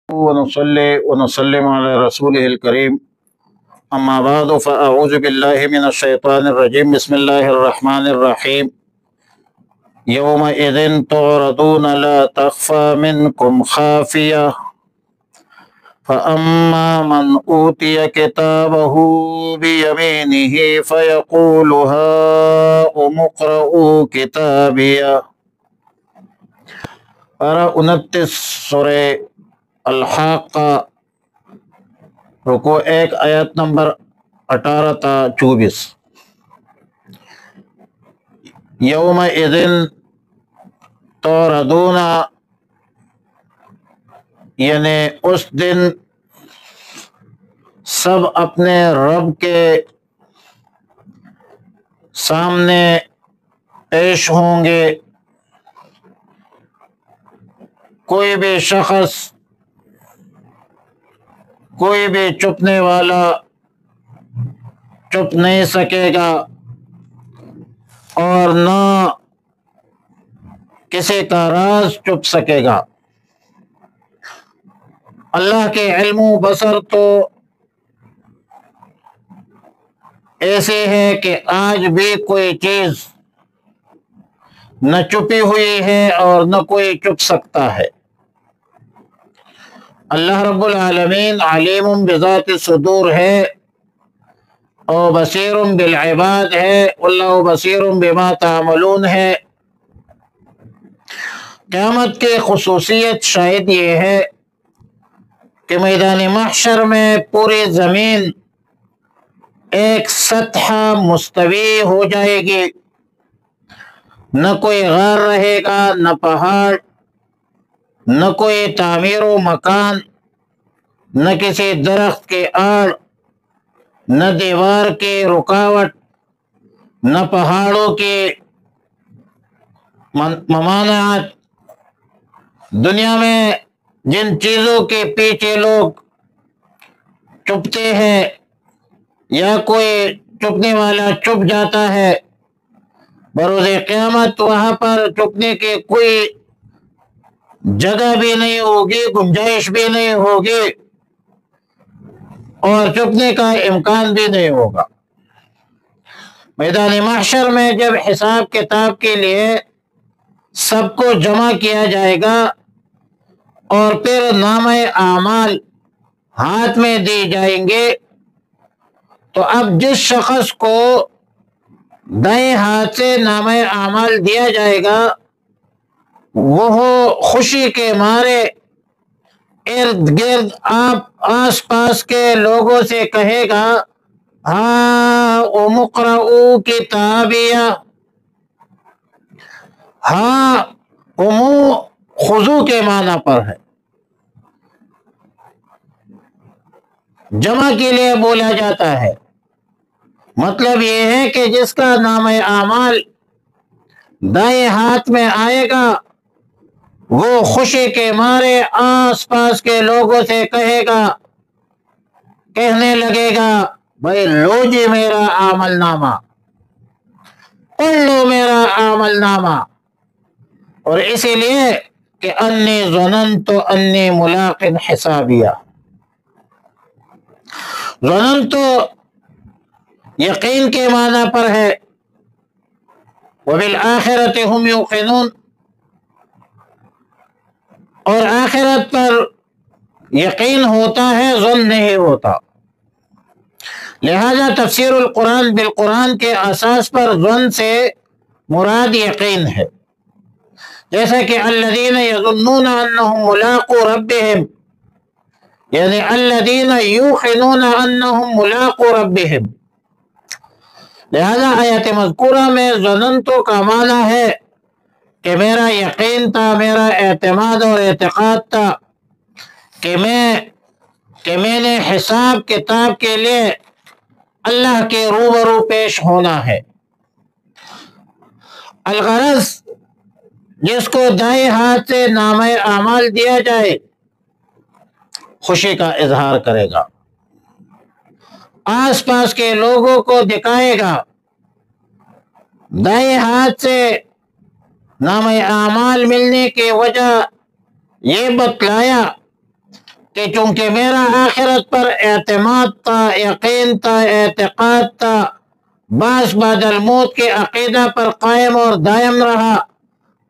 ونصلي ونسلم على رسوله الكريم أما بعد فأعوذ بالله من الشيطان الرجيم بسم الله الرحمن الرحيم يومئذ تعرضون لا تخفى منكم خافية فأما من أوتي كتابه بيمينه فيقول هاؤم اقرءوا كتابيه۔ پارہ 29 سورہ الحاقہ رکو 1 آیت نمبر 18 تا 24۔ یوم اذن تعرضون، یعنی اس دن سب اپنے رب کے سامنے پیش ہوں گے۔ کوئی بھی شخص، کوئی بھی چھپنے والا چھپ نہیں سکے گا اور نہ کسی کا راز چھپ سکے گا۔ اللہ کے علم و بصر تو ایسے ہے کہ آج بھی کوئی چیز نہ چھپی ہوئی ہے اور نہ کوئی چھپ سکتا ہے۔ اللہ رب العالمین علیم بذات الصدور ہے اور بصیر بالعباد ہے، اللہ بصیر بما تعملون ہے۔ قیامت کی خصوصیت شاید یہ ہے کہ میدان محشر میں پوری زمین ایک سطح مستوی ہو جائے گی، نہ کوئی غار رہے گا، نہ پہاڑ، نہ کوئی تعمیر و مکان، نہ کسی درخت کے آڑ، نہ دیوار کی رکاوٹ، نہ پہاڑوں کی ممانعت۔ دنیا میں جن چیزوں کے پیچھے لوگ چھپتے ہیں یا کوئی چھپنے والا چھپ جاتا ہے، بروز قیامت وہاں پر چھپنے کی کوئی جگہ بھی نہیں ہوگی، گنجائش بھی نہیں ہوگی اور چھپنے کا امکان بھی نہیں ہوگا۔ میدان محشر میں جب حساب کتاب کے لیے سب کو جمع کیا جائے گا اور پھر نامہ اعمال ہاتھ میں دی جائیں گے، تو اب جس شخص کو دائیں ہاتھ سے نامہ اعمال دیا جائے گا وہ خوشی کے مارے ارد گرد آس پاس کے لوگوں سے کہے گا ہاؤم اقرءوا کتابیہ۔ ہاؤم خذو کے معنی پر ہے، جمع کے لیے بولا جاتا ہے۔ مطلب یہ ہے کہ جس کا نامہ اعمال دائیں ہاتھ میں آئے گا وہ خوشی کے مارے آس پاس کے لوگوں سے کہے گا، کہنے لگے گا بھائی لو جی میرا عمل نامہ، پڑھ لو میرا عمل نامہ۔ اور اسی لیے کہ انی ظننت انی ملاق حسابیہ، ظننت یقین کے معنی پر ہے، وبالآخرۃ ہم یوقنون، اور آخرت پر یقین ہوتا ہے، ظن نہیں ہوتا۔ لہذا تفسیر القرآن بالقرآن کے اساس پر ظن سے مراد یقین ہے، جیسا کہ الذین یظنون انہم ملاقو ربہم، یعنی الذین یوقنون انہم ملاقو ربہم۔ لہذا آیت مذکورہ میں ظننتو کا معنی ہے کہ میرا یقین تھا، میرا اعتماد اور اعتقاد تھا کہ میں نے حساب کتاب کے لیے اللہ کے روبرو پیش ہونا ہے۔ الغرض جس کو دائیں ہاتھ سے نامہ اعمال دیا جائے خوشی کا اظہار کرے گا، آس پاس کے لوگوں کو دکھائے گا۔ دائیں ہاتھ سے نامہ اعمال ملنے کی وجہ یہ بتلایا کہ چونکہ میرا آخرت پر اعتماد تھا، یقین تھا، اعتقاد تھا، بعث بعد الموت کے عقیدہ پر قائم اور دائم رہا،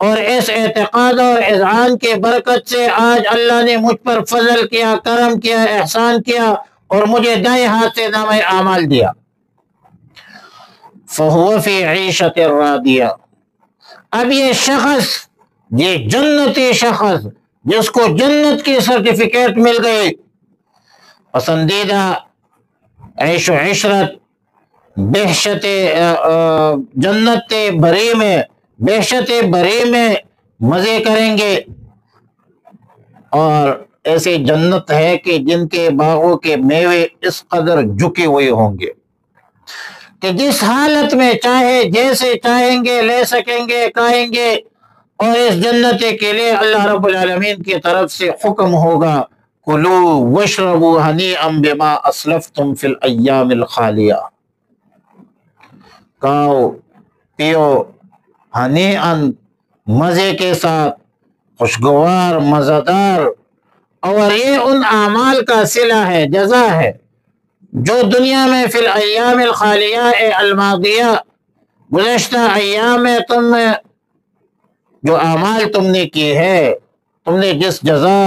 اور اس اعتقاد اور اذعان کی برکت سے آج اللہ نے مجھ پر فضل کیا، کرم کیا، احسان کیا اور مجھے دائیں ہاتھ سے نامہ اعمال دیا۔ فَهُوَ فِي عِيشَةٍ رَاضِيَةٍ، اب یہ شخص، یہ جنتی شخص جس کو جنت کی سرٹیفکیٹ مل گئی، پسندیدہ عیش و عشرت، بہشت جنت بری میں، بہشت بری میں مزے کریں گے، اور ایسی جنت ہے کہ جن کے باغوں کے میوے اس قدر جھکے ہوئے ہوں گے کہ جس حالت میں چاہے جیسے چاہیں گے لے سکیں گے، کھائیں گے، اور اس جنت کے لیے اللہ رب العالمین کی طرف سے حکم ہوگا کلوا واشربوا ہنیئا بما اسلفتم فی الایام الخالیہ، کھاؤ پیو ہنیئا، مزے کے ساتھ، خوشگوار، مزیدار، اور یہ ان اعمال کا صلہ ہے، جزا ہے جو دنیا میں فی الایام الخالیہ الماضیہ، گزشتہ ایام میں تم جو اعمال تم نے کی ہے، تم نے جس جزا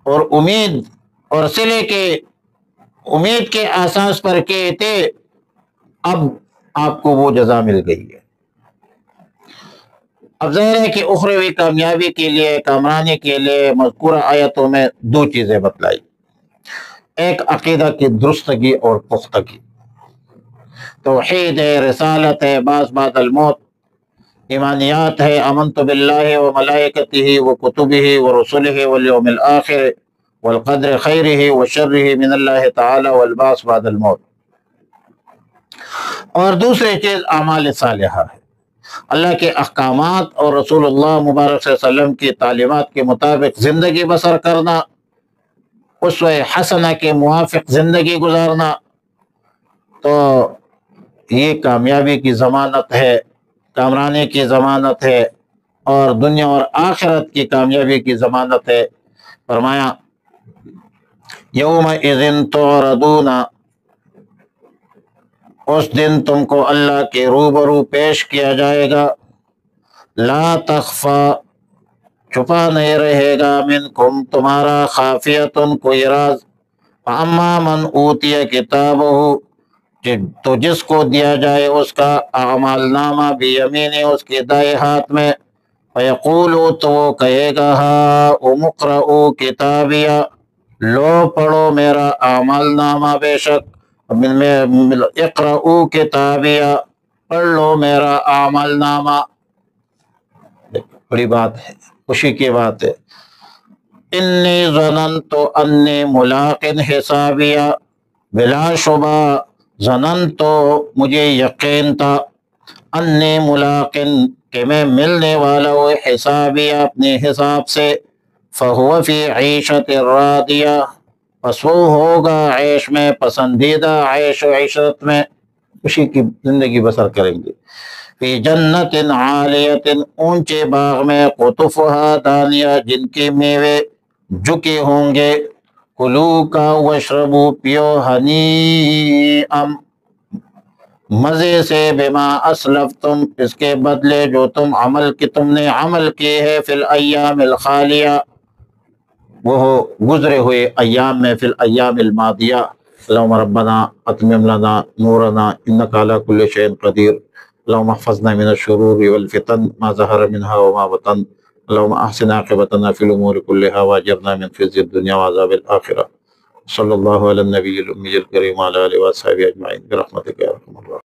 اور امید اور صلے کے امید کے اساس پر کیے تھے، اب آپ کو وہ جزا مل گئی ہے۔ اب ظاہر ہے کہ اخروی کامیابی کے لیے، کامرانی کے لیے مذکورہ آیتوں میں دو چیزیں بتلائی، ایک عقیدہ کی درستگی اور پختگی، توحید ہے، رسالت ہے، بعث بعد الموت، ایمانیات ہے، آمنت باللہ و ملائکتہ و کتبہ و رسلہ والیوم الآخر والقدر خیرہ و شرہ من اللہ تعالی والبعث بعد الموت، اور دوسری چیز اعمال صالحہ ہے، اللہ کے احکامات اور رسول اللہ مبارک صلی اللہ علیہ وسلم کی تعلیمات کے مطابق زندگی بسر کرنا، اسوہ حسنہ کے موافق زندگی گزارنا، تو یہ کامیابی کی ضمانت ہے، کامرانی کی ضمانت ہے، اور دنیا اور آخرت کی کامیابی کی ضمانت ہے۔ فرمایا یومئذ تعرضون، اس دن تم کو اللہ کے روبرو پیش کیا جائے گا، لا تخفا، چھپا نہیں رہے گا، منکم، تمہارا، خافیتن، کوئی راز، فاما من اوتی کتابہ، تو جس کو دیا جائے اس کا اعمال نامہ بیمینہ، اس کے دائیں ہاتھ میں، فیقول، تو وہ کہے گا، ہاؤم اقرؤوا کتابیہ، لو پڑھو میرا اعمال نامہ، بے شک اقرؤوا کتابیہ، پڑھ لو میرا اعمال نامہ۔ بڑی بات ہے، خوشی کی بات ہے۔ انی ظننت انی ملاق حسابیہ، بلا شبہ، ظننت، مجھے یقین تھا، انی ملاق، کہ میں ملنے والا ہوں، حسابیہ، اپنے حساب سے، فہو فی عیشۃ راضیہ، پس وہ ہوگا عیش میں، پسندیدہ عیش و عشرت میں، خوشی کی زندگی بسر کریں گے، فی جنت عالیۃ، اونچے باغ میں، قطوفہا دانیہ، جن کے میوے جھکے ہوں گے، کلو کا واشربو، پیو، ہنیئا، مزے سے، بما اسلفتم، اس کے بدلے جو تم نے عمل کیے ہے، فی الایام الخالیہ، وہ گزرے ہوئے ایام میں، فی الایام الماضیہ۔ اللہم ربنا اتمم لنا نورنا انک علی کل شیء قدیر، اللہم احفظنا من الشرور والفتن ما ظہر منها وما بطن، اللہم احسن عاقبتنا فی الامور کلها واجرنا من خزي الدنیا وعذاب الآخرہ، صلی اللہ علی النبی الامی الکریم وعلی آلہ وصحبہ اجمعین برحمتک یا ارحم الراحمین۔